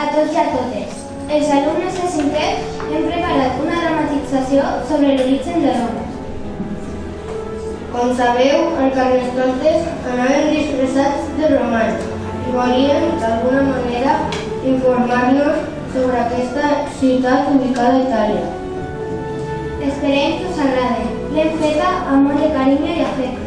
a tots i a totes. Els alumnes de cinquè hem preparat una dramatització sobre l'origen de Roma. Com sabeu, els carnestoltes anaven disfressats de romans i volien, d'alguna manera, informar-nos sobre aquesta ciutat ubicada a Itàlia. Esperem que us agrade. L'hem feta amb molt de carinyo i afecte.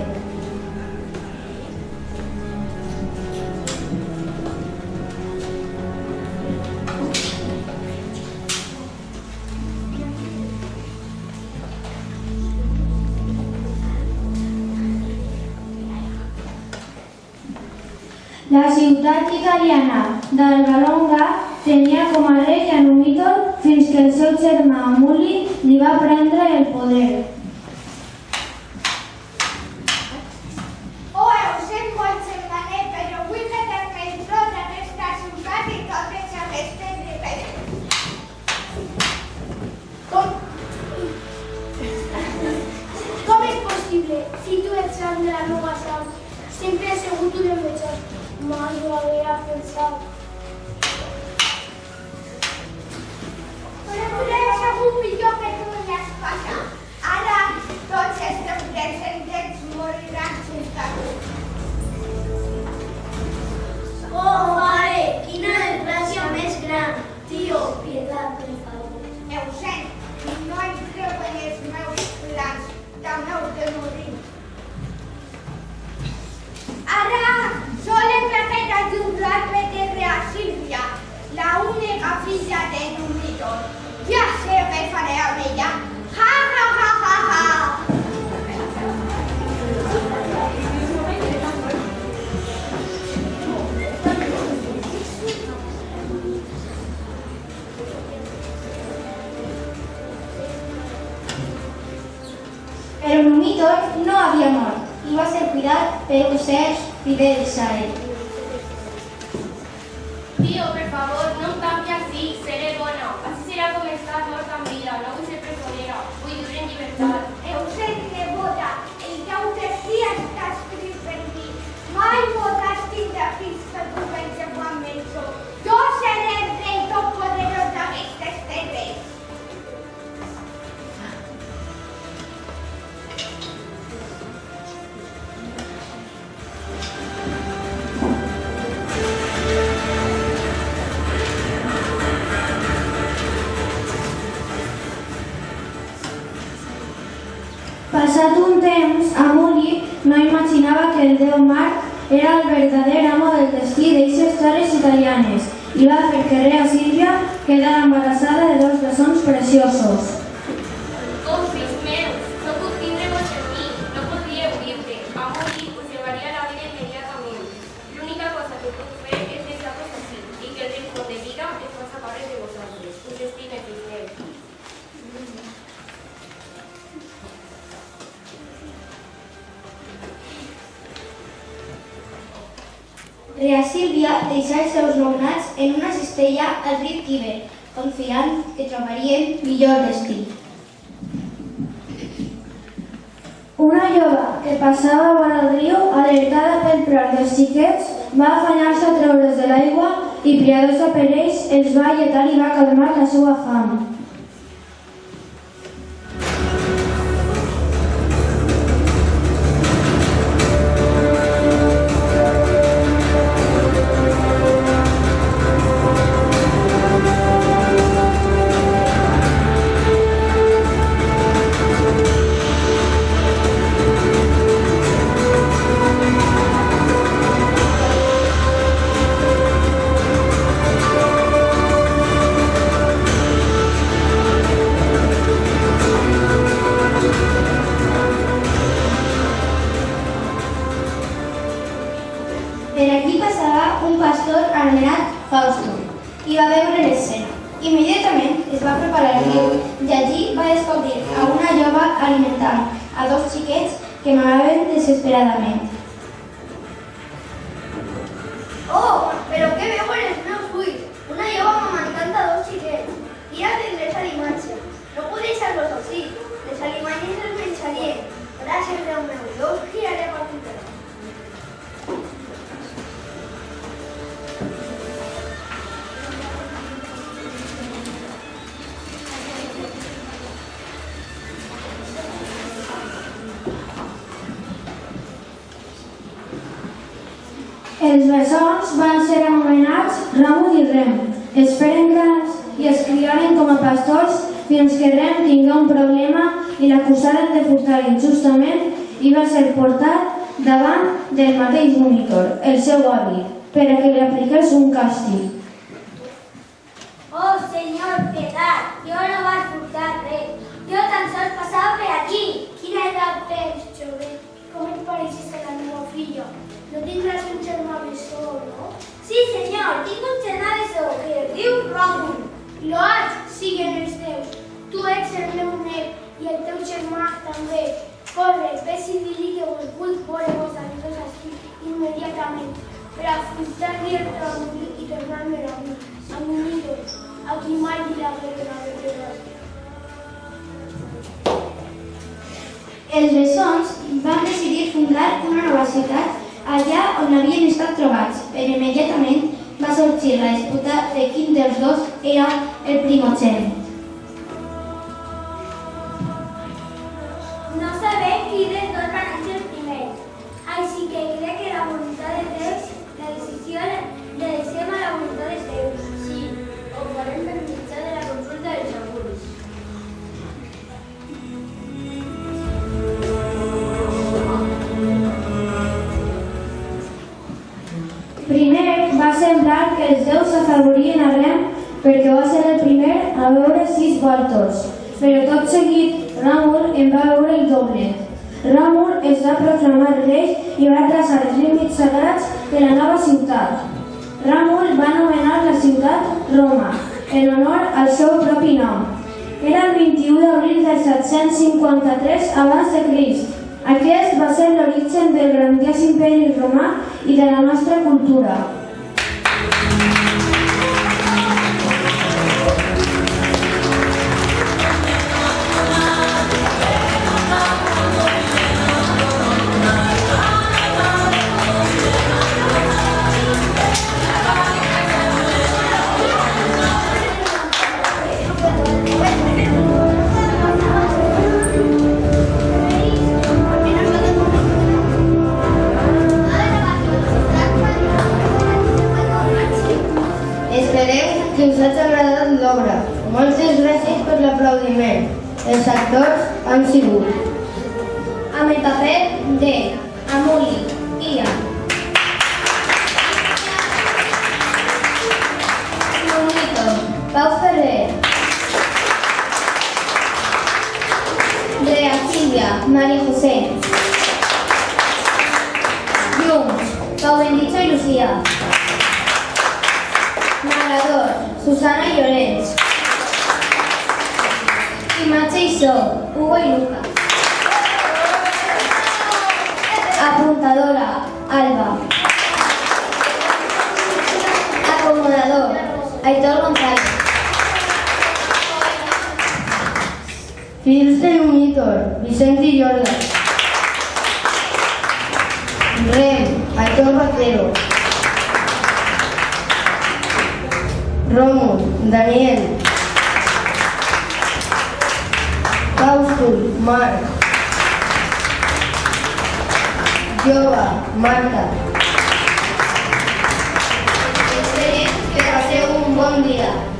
La ciutat italiana d'Alba Longa tenia com a rei a Numitor fins que el seu germà Amuli li va prendre el poder. Ho sent molt semblant, però vull que també el tros d'aquesta ciutat i totes aquestes rebel·lions. Com és possible? Si tu ets sant de la meva sang, sempre he sigut un envejós. Mai ho havia pensat. Però potser he sigut millor que tu en l'espasa. Ara tots estem descendents moriran sense tu. Oh, mare, quina desgràcia més gran. Tio, pietat, per favor. Ho sent, i no em creuen els meus plans, també heu de morir. Ara sol hem tractat d'ajudar-me de a Sílvia, la única filla de Numitor. Ja sé què faré amb ella. Ha, ha, ha, ha, ha! Però Numitor no havia mort i va ser cuidat per éssers fidels a ell. Tío, por favor, no em canvi així, seré bona. Així serà com està mort en vida, no vull ser presonera, vull viure en llibertat. Heu sent nebota, el teu destí està escrit per mi. Mai podràs tindre fills que tu penses amb ells. Jo seré el rei totpoderós d'aquestes terres. Passat un temps, Amuli no imaginava que el déu Mart era el verdader amo del destí d'eixes terres italianes i va fer que Rea Sílvia quedara embarassada de dos bessons preciosos. Oh, fills meus, no puc tindre-vos en mi, no podria obrir-te. Amuli us llevaria la vida immediatament. L'única cosa que puc fer és deixar-vos així i que el rincón de vida es faci càrrec de vosaltres. Us estime, fills meus. Rea Sílvia deixà els seus nounats en una cistella al riu Tíber, confiant que trobarien millor destí. Una jove que passava vora el riu, alertada pel plor dels xiquets, va afanyar-se a treure's de l'aigua i, piadosa per ells, els va alletar i va calmar la seva fam. Per allí passava un pastor anomenat Fausto i va veure l'escena. Immediatament es va preparar el riu i allí va descobrir a una jove alimentant a dos xiquets que mamaven desesperadament. Oh, però què veuen els meus ulls? Una jove amamentant a dos xiquets. Quina tendresa d'imatge. No puc deixar-los així. Les alimanyes els menjarien. Gràcies, Déu meu. Jo us giraré per tothom. Els bessons van ser anomenats Ramon i Rem. Es feren grans i es criaren com a pastors fins que Rem tingué un problema i l'acusaren de furtar injustament i va ser portat davant del mateix Monitor, el seu avi, per a que li apliqués un càstig. Oh, Señor, piedad, yo no vas a furtar res. Yo tan sols passava per aquí. Quina edat tens, jove? Com et pareixes a la meva filla? No tindràs un germà bessó, no? Sí, senyor, tinc un germà bessó que es diu Ròmul. Loats siguen els teus. Tu ets el meu net i el teu germà també. Corre, ves i dir-li que us vull veure vosaltres aquí immediatament per a furtar-li el Ròmul i tornar-me a mi nido, a qui mai li la guerra. Els bessons van decidir fundar una nova ciutat allà on havien estat trobats, però immediatament va sorgir la disputa de quin dels dos era el primogènit. No sabem qui dels dos va néixer primer, així que crec que la voluntat de Déu, la decisió la deixem a la voluntat de Déu. Sí, ho farem per mitjà de la consulta dels augurs. Primer va semblar que els déus afavorien a Rem perquè va ser el primer a veure 6 voltors, però tot seguit Ràmul en va veure el doblet. Ràmul es va proclamar rei i va traçar els límits sagrats de la nova ciutat. Ràmul va anomenar la ciutat Roma, en honor al seu propi nom. Era el 21 d'abril del 753 abans de Crist. Aquest va ser l'origen del grandiós imperi romà i de la nostra cultura. Esperem que us hagi agradat l'obra. Moltes gràcies per l'aplaudiment. Els actors han sigut Amb el paper de Amuli, Ian. Monitor, Pau Ferrer. Rea Silvia, María José. Llums, Pau Bendicho y Lucía. Narrador, Susana y Llorens. Imatge i so, Hugo y Lucas. Apuntadora, Alba. Acomodador, Aitor González. fills del Monitor, Vicent i Jordi. Rem, Aitor Vaquero. Ròmul, Daniel. Fausto, Marc. Jove, Marta. Esperem que passeu un bon dia.